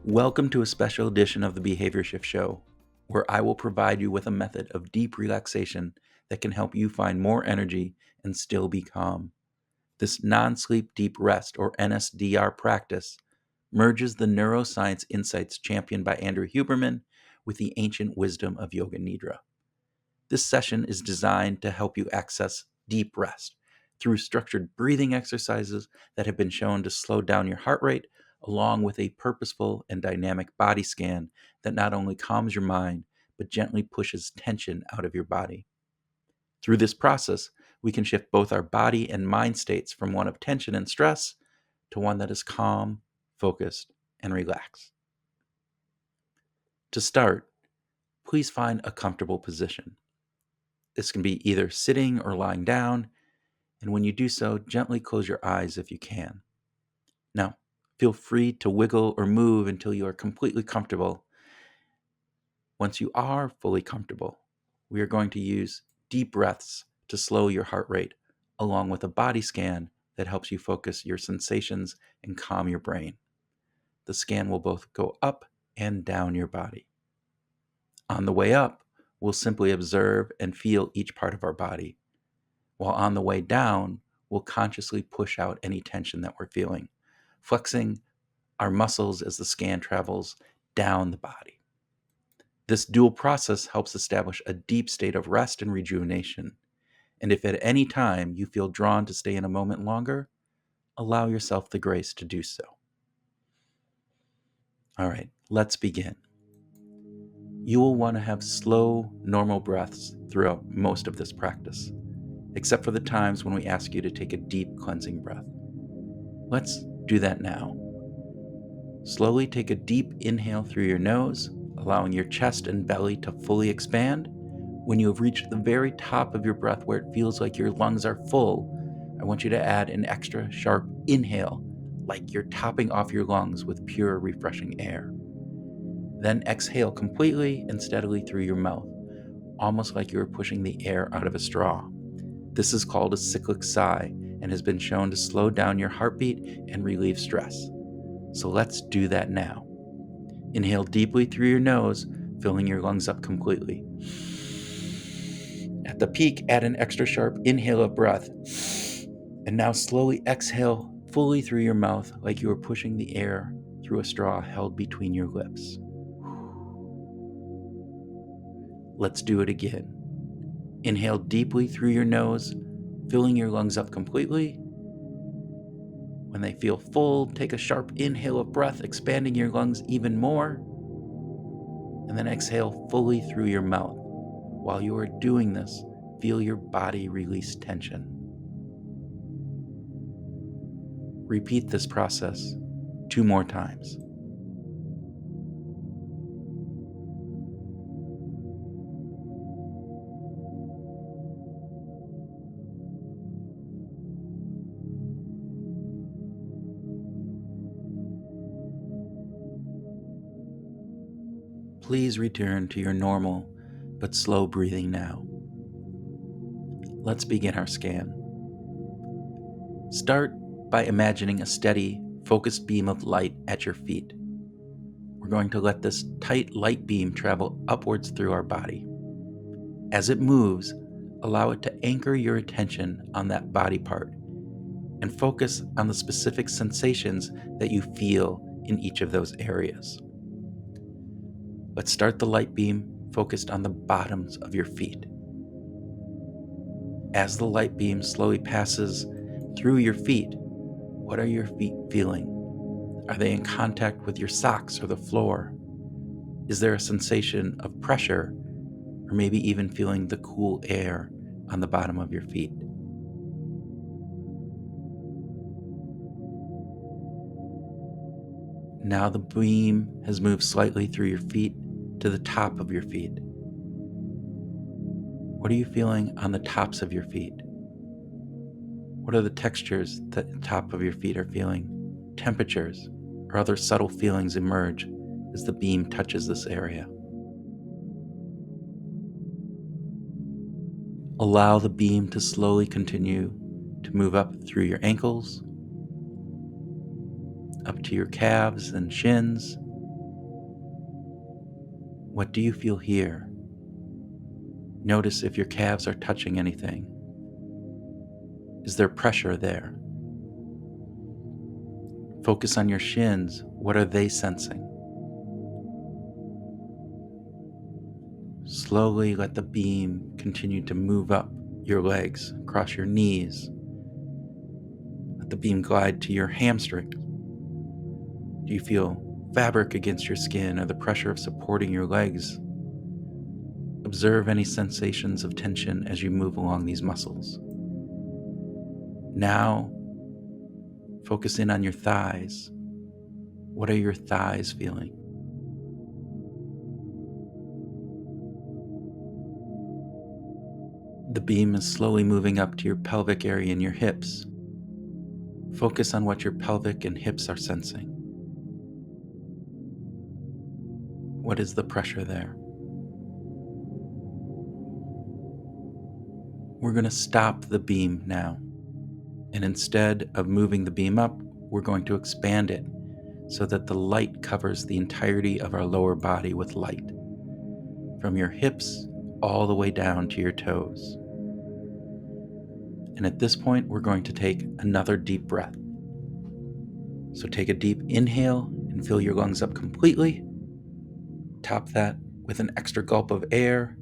Welcome to a special edition of the Behavior Shift Show, where I will provide you with a method of deep relaxation that can help you find more energy and still be calm. This non-sleep deep rest, or NSDR practice, merges the neuroscience insights championed by Andrew Huberman with the ancient wisdom of Yoga Nidra. This session is designed to help you access deep rest through structured breathing exercises that have been shown to slow down your heart rate, along with a purposeful and dynamic body scan that not only calms your mind, but gently pushes tension out of your body. Through this process, we can shift both our body and mind states from one of tension and stress to one that is calm, focused, and relaxed. To start, please find a comfortable position. This can be either sitting or lying down, and when you do so, gently close your eyes if you can. Now, feel free to wiggle or move until you are completely comfortable. Once you are fully comfortable, we are going to use deep breaths to slow your heart rate, along with a body scan that helps you focus your sensations and calm your brain. The scan will both go up and down your body. On the way up, we'll simply observe and feel each part of our body, while on the way down, we'll consciously push out any tension that we're feeling, flexing our muscles as the scan travels down the body. This dual process helps establish a deep state of rest and rejuvenation. And if at any time you feel drawn to stay in a moment longer, allow yourself the grace to do so. All right, let's begin. You will want to have slow, normal breaths throughout most of this practice, except for the times when we ask you to take a deep cleansing breath. Let's do that now. Slowly take a deep inhale through your nose, allowing your chest and belly to fully expand. When you have reached the very top of your breath where it feels like your lungs are full, I want you to add an extra sharp inhale, like you're topping off your lungs with pure, refreshing air. Then exhale completely and steadily through your mouth, almost like you are pushing the air out of a straw. This is called a cyclic sigh and has been shown to slow down your heartbeat and relieve stress. So let's do that now. Inhale deeply through your nose, filling your lungs up completely. At the peak, add an extra sharp inhale of breath. And now slowly exhale fully through your mouth like you are pushing the air through a straw held between your lips. Let's do it again. Inhale deeply through your nose, filling your lungs up completely. When they feel full, take a sharp inhale of breath, expanding your lungs even more. And then exhale fully through your mouth. While you are doing this, feel your body release tension. Repeat this process 2 more times. Please return to your normal but slow breathing now. Let's begin our scan. Start by imagining a steady, focused beam of light at your feet. We're going to let this tight light beam travel upwards through our body. As it moves, allow it to anchor your attention on that body part and focus on the specific sensations that you feel in each of those areas. Let's start the light beam focused on the bottoms of your feet. As the light beam slowly passes through your feet, what are your feet feeling? Are they in contact with your socks or the floor? Is there a sensation of pressure, or maybe even feeling the cool air on the bottom of your feet? Now the beam has moved slightly through your feet to the top of your feet. What are you feeling on the tops of your feet? What are the textures that the top of your feet are feeling? Temperatures or other subtle feelings emerge as the beam touches this area. Allow the beam to slowly continue to move up through your ankles, up to your calves and shins, What do you feel here? Notice if your calves are touching anything. Is there pressure there? Focus on your shins. What are they sensing? Slowly let the beam continue to move up your legs, across your knees. Let the beam glide to your hamstrings. Do you feel fabric against your skin or the pressure of supporting your legs? Observe any sensations of tension as you move along these muscles. Now, focus in on your thighs. What are your thighs feeling? The beam is slowly moving up to your pelvic area and your hips. Focus on what your pelvic and hips are sensing. What is the pressure there? We're going to stop the beam now. And instead of moving the beam up, we're going to expand it so that the light covers the entirety of our lower body with light, from your hips all the way down to your toes. And at this point, we're going to take another deep breath. So take a deep inhale and fill your lungs up completely. Top that with an extra gulp of air,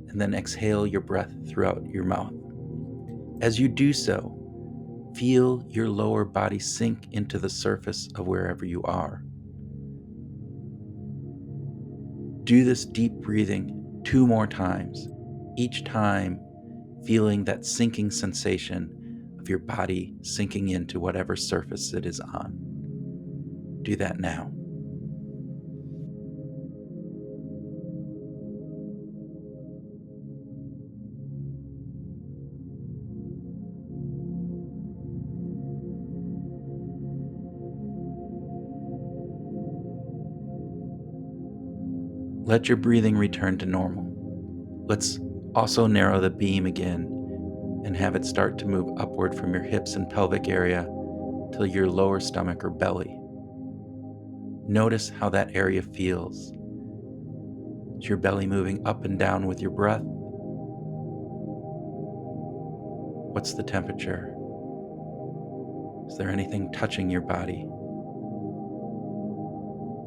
and then exhale your breath throughout your mouth. As you do so, feel your lower body sink into the surface of wherever you are. Do this deep breathing 2 more times, each time feeling that sinking sensation of your body sinking into whatever surface it is on. Do that now. Let your breathing return to normal. Let's also narrow the beam again and have it start to move upward from your hips and pelvic area to your lower stomach or belly. Notice how that area feels. Is your belly moving up and down with your breath? What's the temperature? Is there anything touching your body?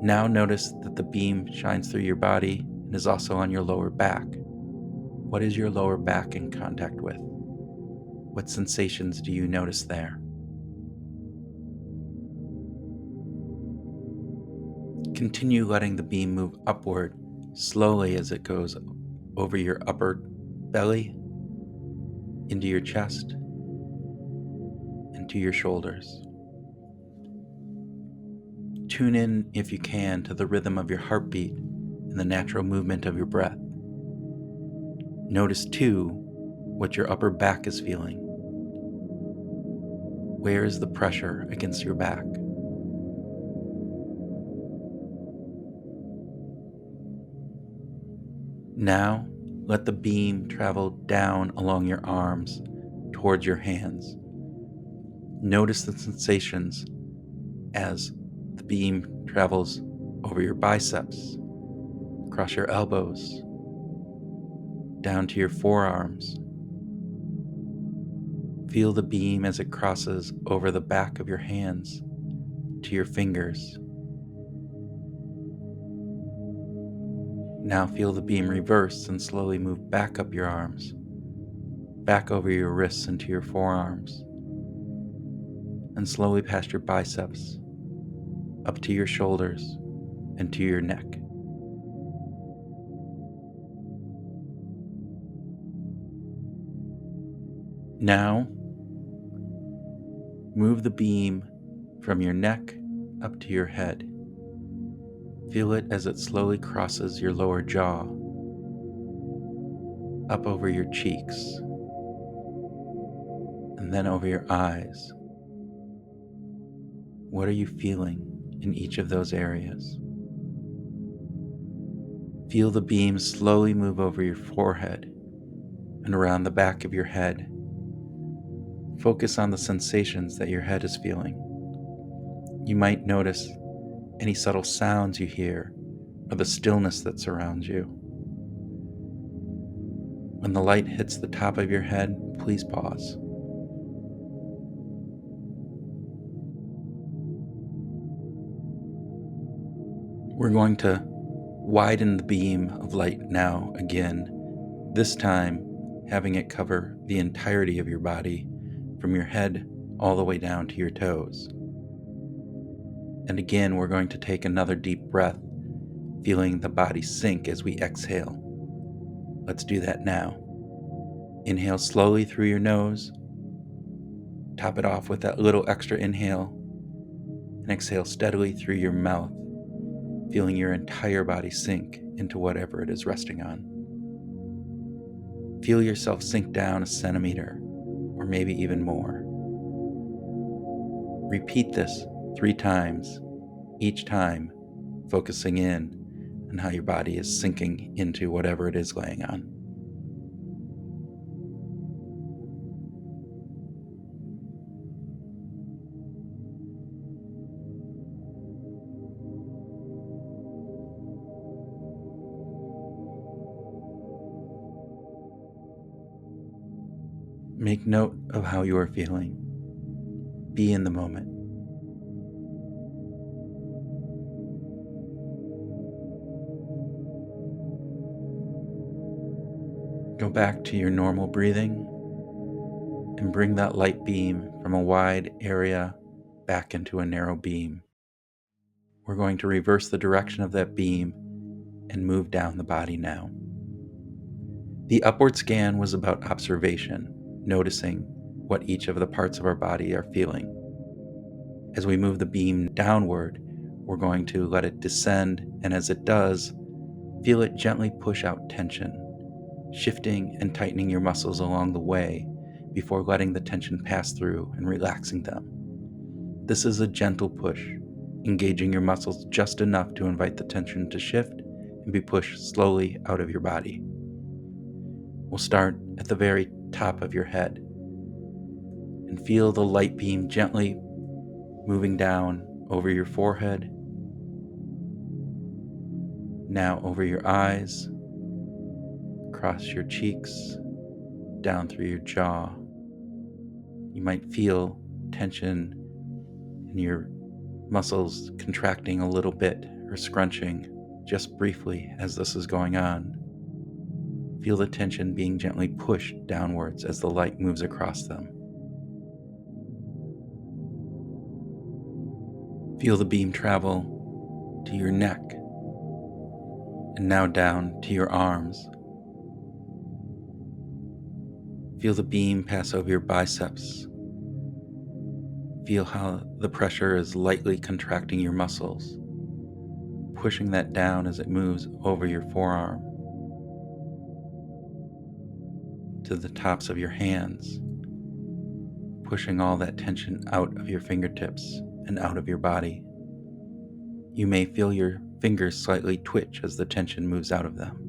Now notice that the beam shines through your body and is also on your lower back. What is your lower back in contact with? What sensations do you notice there? Continue letting the beam move upward slowly as it goes over your upper belly, into your chest, and to your shoulders. Tune in, if you can, to the rhythm of your heartbeat and the natural movement of your breath. Notice, too, what your upper back is feeling. Where is the pressure against your back? Now, let the beam travel down along your arms towards your hands. Notice the sensations as the beam travels over your biceps, across your elbows, down to your forearms. Feel the beam as it crosses over the back of your hands to your fingers. Now feel the beam reverse and slowly move back up your arms, back over your wrists into your forearms, and slowly past your biceps, up to your shoulders and to your neck. Now, move the beam from your neck up to your head. Feel it as it slowly crosses your lower jaw, up over your cheeks, and then over your eyes. What are you feeling in each of those areas? Feel the beam slowly move over your forehead and around the back of your head. Focus on the sensations that your head is feeling. You might notice any subtle sounds you hear or the stillness that surrounds you. When the light hits the top of your head, please pause. We're going to widen the beam of light now again, this time having it cover the entirety of your body from your head all the way down to your toes. And again, we're going to take another deep breath, feeling the body sink as we exhale. Let's do that now. Inhale slowly through your nose. Top it off with that little extra inhale. And exhale steadily through your mouth, feeling your entire body sink into whatever it is resting on. Feel yourself sink down a centimeter, or maybe even more. Repeat this 3 times, each time focusing in on how your body is sinking into whatever it is laying on. Make note of how you are feeling. Be in the moment. Go back to your normal breathing and bring that light beam from a wide area back into a narrow beam. We're going to reverse the direction of that beam and move down the body now. The upward scan was about observation, noticing what each of the parts of our body are feeling. As we move the beam downward, we're going to let it descend, and as it does, feel it gently push out tension, shifting and tightening your muscles along the way before letting the tension pass through and relaxing them. This is a gentle push, engaging your muscles just enough to invite the tension to shift and be pushed slowly out of your body. We'll start at the very top of your head and feel the light beam gently moving down over your forehead, now over your eyes, across your cheeks, down through your jaw. You might feel tension in your muscles contracting a little bit or scrunching just briefly as this is going on. Feel the tension being gently pushed downwards as the light moves across them. Feel the beam travel to your neck and now down to your arms. Feel the beam pass over your biceps. Feel how the pressure is lightly contracting your muscles, pushing that down as it moves over your forearm to the tops of your hands, pushing all that tension out of your fingertips and out of your body. You may feel your fingers slightly twitch as the tension moves out of them.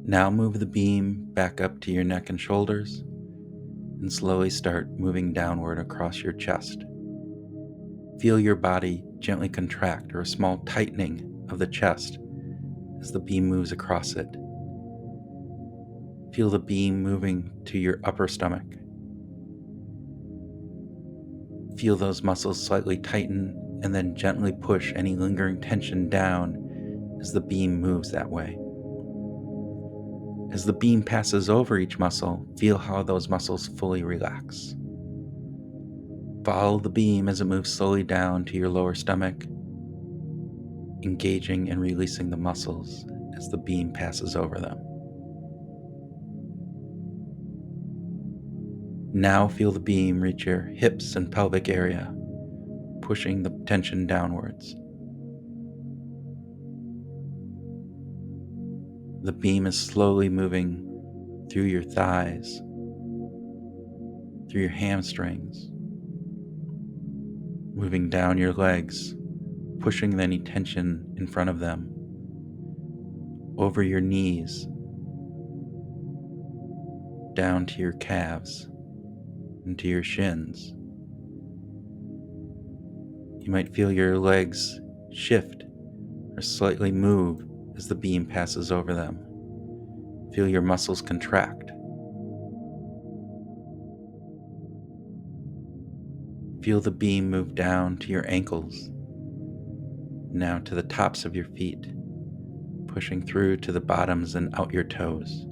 Now move the beam back up to your neck and shoulders and slowly start moving downward across your chest. Feel your body gently contract, or a small tightening of the chest as the beam moves across it. Feel the beam moving to your upper stomach. Feel those muscles slightly tighten and then gently push any lingering tension down as the beam moves that way. As the beam passes over each muscle, feel how those muscles fully relax. Follow the beam as it moves slowly down to your lower stomach, engaging and releasing the muscles as the beam passes over them. Now feel the beam reach your hips and pelvic area, pushing the tension downwards. The beam is slowly moving through your thighs, through your hamstrings, moving down your legs, pushing any tension in front of them, over your knees, down to your calves, into your shins. You might feel your legs shift or slightly move as the beam passes over them. Feel your muscles contract. Feel the beam move down to your ankles, now to the tops of your feet, pushing through to the bottoms and out your toes.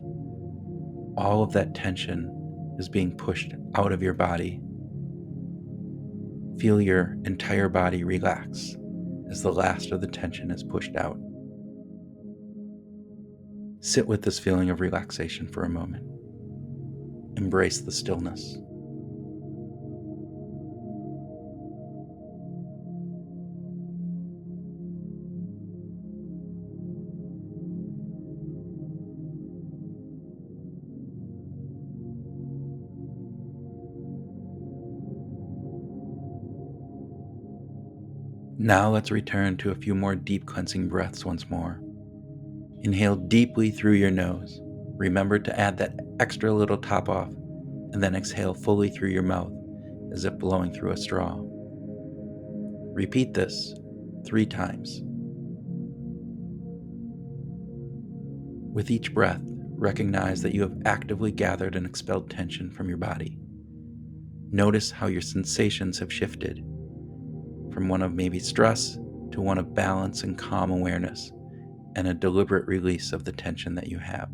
All of that tension is being pushed out of your body. Feel your entire body relax as the last of the tension is pushed out. Sit with this feeling of relaxation for a moment. Embrace the stillness. Now let's return to a few more deep cleansing breaths once more. Inhale deeply through your nose. Remember to add that extra little top off, and then exhale fully through your mouth as if blowing through a straw. Repeat this 3 times. With each breath, recognize that you have actively gathered and expelled tension from your body. Notice how your sensations have shifted from one of maybe stress to one of balance and calm awareness, and a deliberate release of the tension that you have.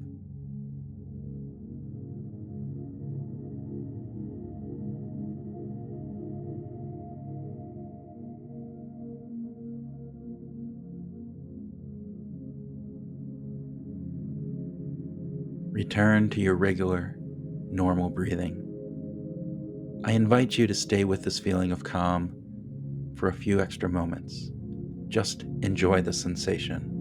Return to your regular, normal breathing. I invite you to stay with this feeling of calm for a few extra moments. Just enjoy the sensation.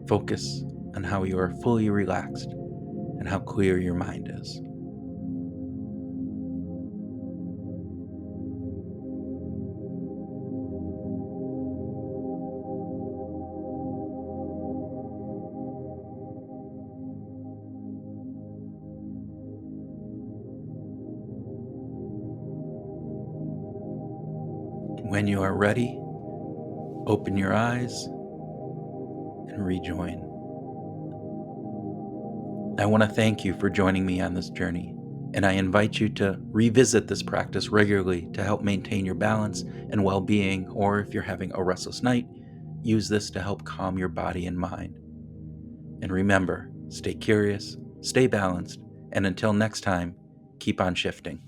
Focus on how you are fully relaxed and how clear your mind is. When you are ready, open your eyes and rejoin. I want to thank you for joining me on this journey, and I invite you to revisit this practice regularly to help maintain your balance and well-being, or if you're having a restless night, use this to help calm your body and mind. And remember, stay curious, stay balanced, and until next time, keep on shifting.